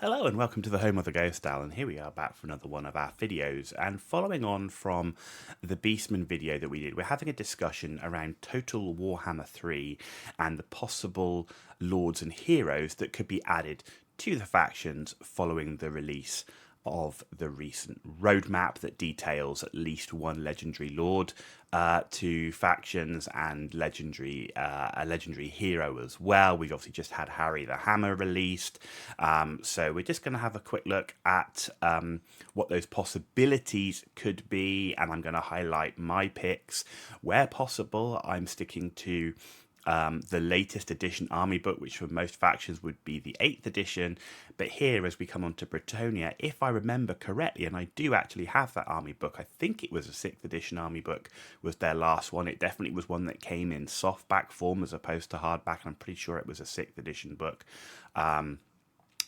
Hello and welcome to the home of the Ghost Owl, and here we are back for another one of our videos. And following on from the Beastman video that we did, we're having a discussion around Total Warhammer 3 and the possible lords and heroes that could be added to the factions following the release of the recent roadmap that details at least one legendary lord, two factions, and a legendary hero as well. We've obviously just had Harry the Hammer released, so we're just going to have a quick look at what those possibilities could be, and I'm going to highlight my picks where possible. I'm sticking to the latest edition army book, which for most factions would be the 8th edition. But here, as we come on to Bretonnia, if I remember correctly, and I do actually have that army book, I think it was a 6th edition army book, was their last one. It definitely was one that came in softback form as opposed to hardback, and I'm pretty sure it was a 6th edition book.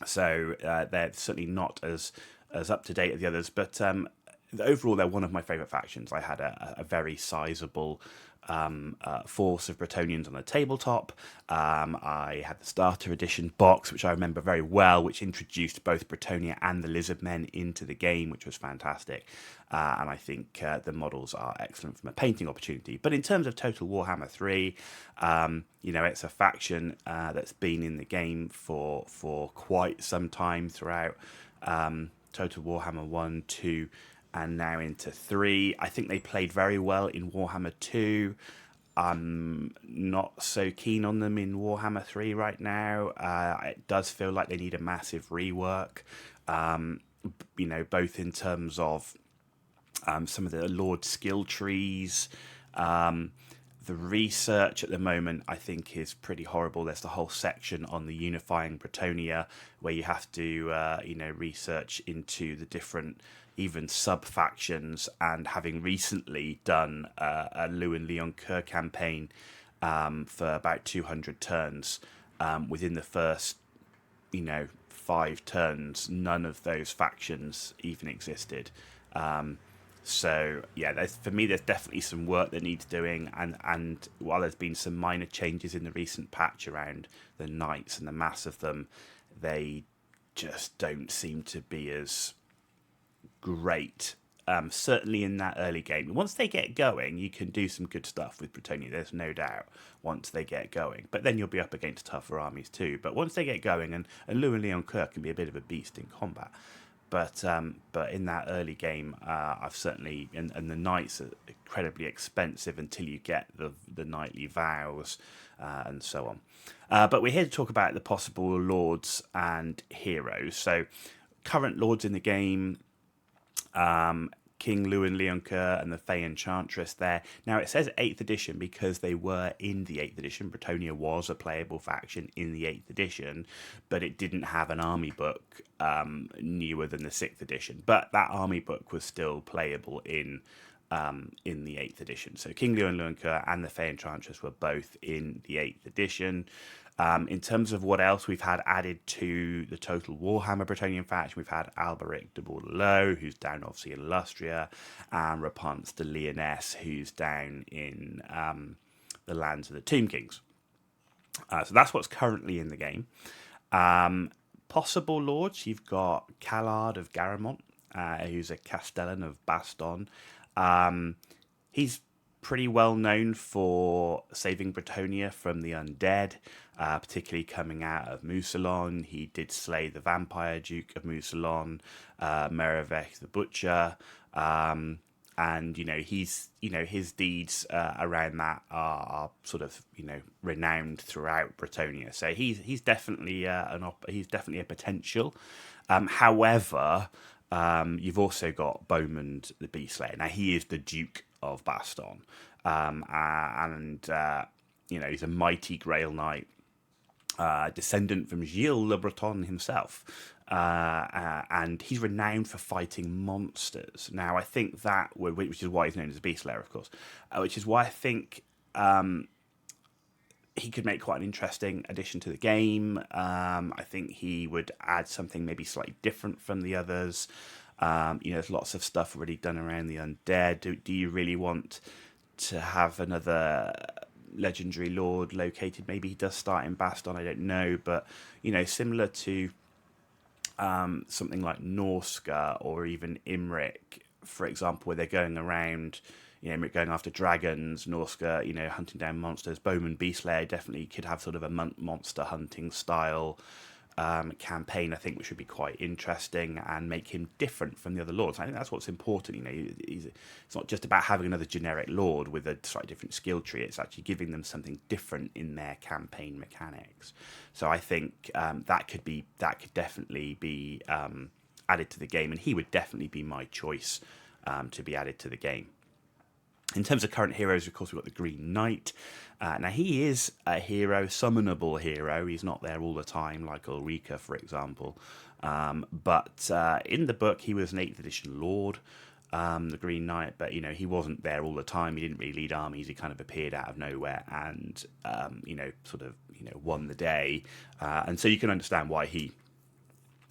So they're certainly not as up to date as the others, but overall they're one of my favourite factions. I had a very sizable force of Bretonians on a tabletop. I had the starter edition box, which I remember very well, which introduced both Bretonnia and the Lizard Men into the game, which was fantastic. And I think the models are excellent from a painting opportunity. But in terms of Total Warhammer 3, it's a faction that's been in the game for quite some time throughout Total Warhammer 1, 2, and now into 3. I think they played very well in Warhammer 2. I'm not so keen on them in Warhammer 3 right now. It does feel like they need a massive rework, both in terms of some of the Lord skill trees. The research at the moment, I think, is pretty horrible. There's the whole section on the unifying Bretonnia where you have to, research into the different, even sub-factions. And having recently done a Lou and Leon Kerr campaign for about 200 turns, within the first, 5 turns, none of those factions even existed. So yeah, for me, there's definitely some work that needs doing, and while there's been some minor changes in the recent patch around the knights and the mass of them, they just don't seem to be as great. Certainly in that early game. Once they get going, you can do some good stuff with Bretonnia. There's no doubt. Once they get going, but then you'll be up against tougher armies too. But once they get going, and Lou and Leon Kirk can be a bit of a beast in combat. But in that early game, I've certainly and the knights are incredibly expensive until you get the knightly vows and so on. But we're here to talk about the possible lords and heroes. So current lords in the game. King Lewin Leon Kerr and the Fey Enchantress there. Now, it says 8th edition because they were in the 8th edition. Bretonnia was a playable faction in the 8th edition, but it didn't have an army book newer than the 6th edition. But that army book was still playable in the 8th edition. So King Leon Kerr and the Fey Enchantress were both in the 8th edition. In terms of what else we've had added to the Total Warhammer Bretonnian faction, we've had Alberic de Bordelot, who's down obviously in Lustria, and Rapunz de Lyonesse, who's down in the lands of the Tomb Kings. So that's what's currently in the game. Possible lords, you've got Callard of Garamont, who's a Castellan of Baston. He's pretty well known for saving Bretonnia from the undead, particularly coming out of Mousillon. He did slay the vampire Duke of Mousillon, Merivec the Butcher, and his deeds around that are sort of renowned throughout Bretonnia. So he's definitely he's definitely a potential. However, you've also got Bowmond the Beastslayer. Now he is the Duke of Baston, and he's a mighty Grail Knight, descendant from Gilles Le Breton himself, and he's renowned for fighting monsters. Now I think which is why he's known as a Beastslayer, of course, which is why I think he could make quite an interesting addition to the game. I think he would add something maybe slightly different from the others. There's lots of stuff already done around the undead. Do you really want to have another legendary lord located? Maybe he does start in Baston, I don't know. But, similar to something like Norska or even Imric, for example, where they're going around, Imric going after dragons, Norska, hunting down monsters. Bowman Beastlayer definitely could have sort of a monster hunting style campaign, I think, which would be quite interesting and make him different from the other lords. I think that's what's important. It's not just about having another generic lord with a slightly different skill tree. It's actually giving them something different in their campaign mechanics. So I think that could definitely be added to the game, and he would definitely be my choice to be added to the game. In terms of current heroes, of course, we've got the Green Knight. Now, he is a hero, summonable hero. He's not there all the time, like Ulrika, for example. But in the book, he was an 8th edition lord, the Green Knight. But, he wasn't there all the time. He didn't really lead armies. He kind of appeared out of nowhere and, won the day. And so you can understand why he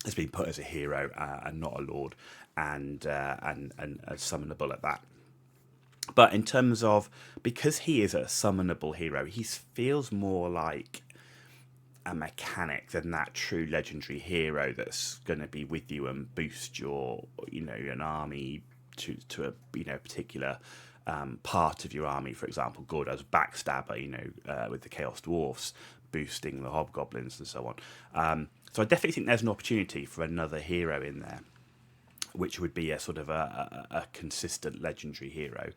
has been put as a hero and not a lord, and summonable at that. But in terms of, because he is a summonable hero, he feels more like a mechanic than that true legendary hero that's going to be with you and boost your, an army to a, particular part of your army. For example, Gordo's Backstabber, with the Chaos Dwarfs boosting the Hobgoblins and so on. So I definitely think there's an opportunity for another hero in there, which would be a sort of a consistent legendary hero.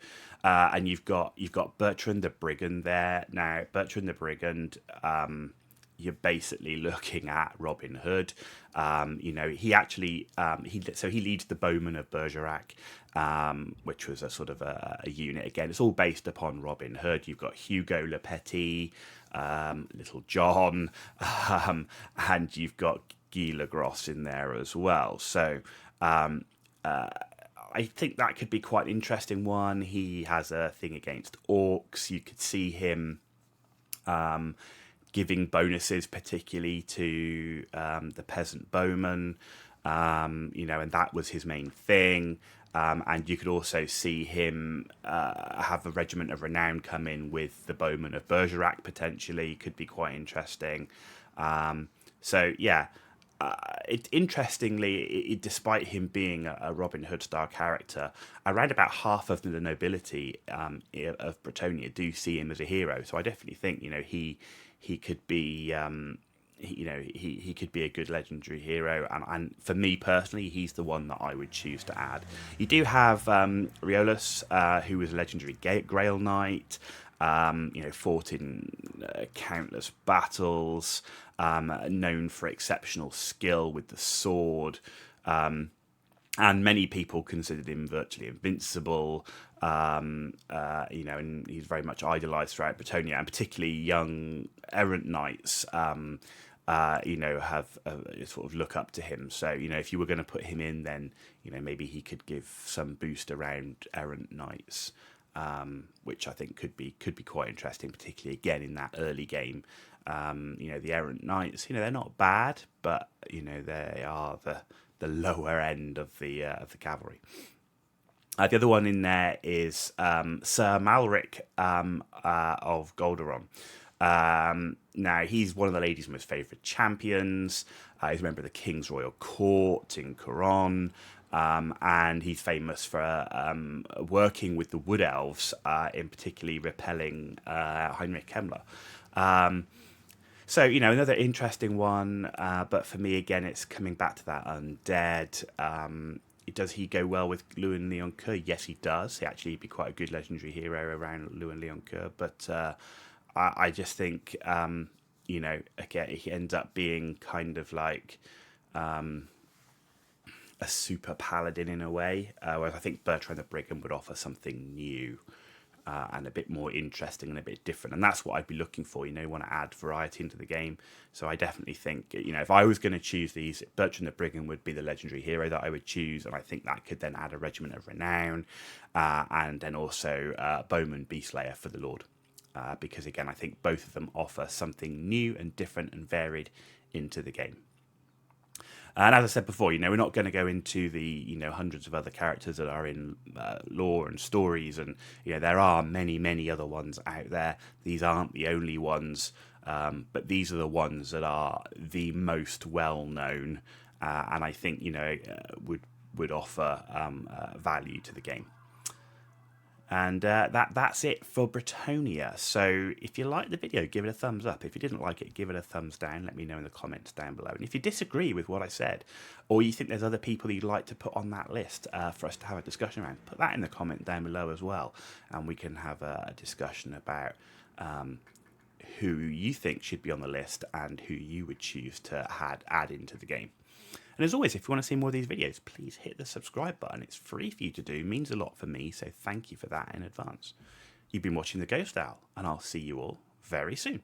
And you've got Bertrand the Brigand there. Now, Bertrand the Brigand, you're basically looking at Robin Hood. He actually he leads the Bowmen of Bergerac, which was a sort of a unit. Again, it's all based upon Robin Hood. You've got Hugo Le Petit, Little John, and you've got Guy Le Gros in there as well. So I think that could be quite an interesting one. He has a thing against orcs. You could see him giving bonuses, particularly to the peasant bowman, and that was his main thing. And you could also see him have a regiment of renown come in with the bowmen of Bergerac, potentially. Could be quite interesting. Interestingly, despite him being a Robin Hood style character, around about half of the nobility of Bretonnia do see him as a hero. So I definitely think he could be he could be a good legendary hero, and for me personally, he's the one that I would choose to add. You do have Riolus, who was a legendary Grail Knight. Fought in countless battles, known for exceptional skill with the sword, and many people considered him virtually invincible. And he's very much idolised throughout Bretonnia, and particularly young errant knights, have sort of look up to him. So if you were going to put him in, then maybe he could give some boost around errant knights. Which I think could be quite interesting, particularly again in that early game. The errant knights, they're not bad, but they are the lower end of the cavalry. The other one in there is Sir Malric of Golderon. Now, he's one of the ladies' most favourite champions. He's a member of the King's Royal Court in Coron. And he's famous for working with the Wood Elves, in particularly repelling Heinrich Kemmler. So, another interesting one, but for me, again, it's coming back to that undead. Does he go well with Lewin Leon Kerr? Yes, he does. He actually be quite a good legendary hero around Lewin Leon Kerr, but I just think, again, he ends up being kind of like a super paladin in a way, whereas I think Bertrand the Brigand would offer something new and a bit more interesting and a bit different, and that's what I'd be looking for. Want to add variety into the game, so I definitely think if I was going to choose these, Bertrand the Brigand would be the legendary hero that I would choose, and I think that could then add a regiment of renown, and then also Bowman Beastlayer for the Lord, because again I think both of them offer something new and different and varied into the game. And as I said before, we're not going to go into the, hundreds of other characters that are in lore and stories. And, there are many, many other ones out there. These aren't the only ones But these are the ones that are the most well known, and I think would offer value to the game. And that's it for Bretonnia. So if you liked the video, give it a thumbs up. If you didn't like it, give it a thumbs down. Let me know in the comments down below. And if you disagree with what I said, or you think there's other people you'd like to put on that list for us to have a discussion around, put that in the comment down below as well. And we can have a discussion about who you think should be on the list and who you would choose to add into the game. And as always, if you want to see more of these videos, please hit the subscribe button. It's free for you to do. It means a lot for me, so thank you for that in advance. You've been watching The Ghost Owl, and I'll see you all very soon.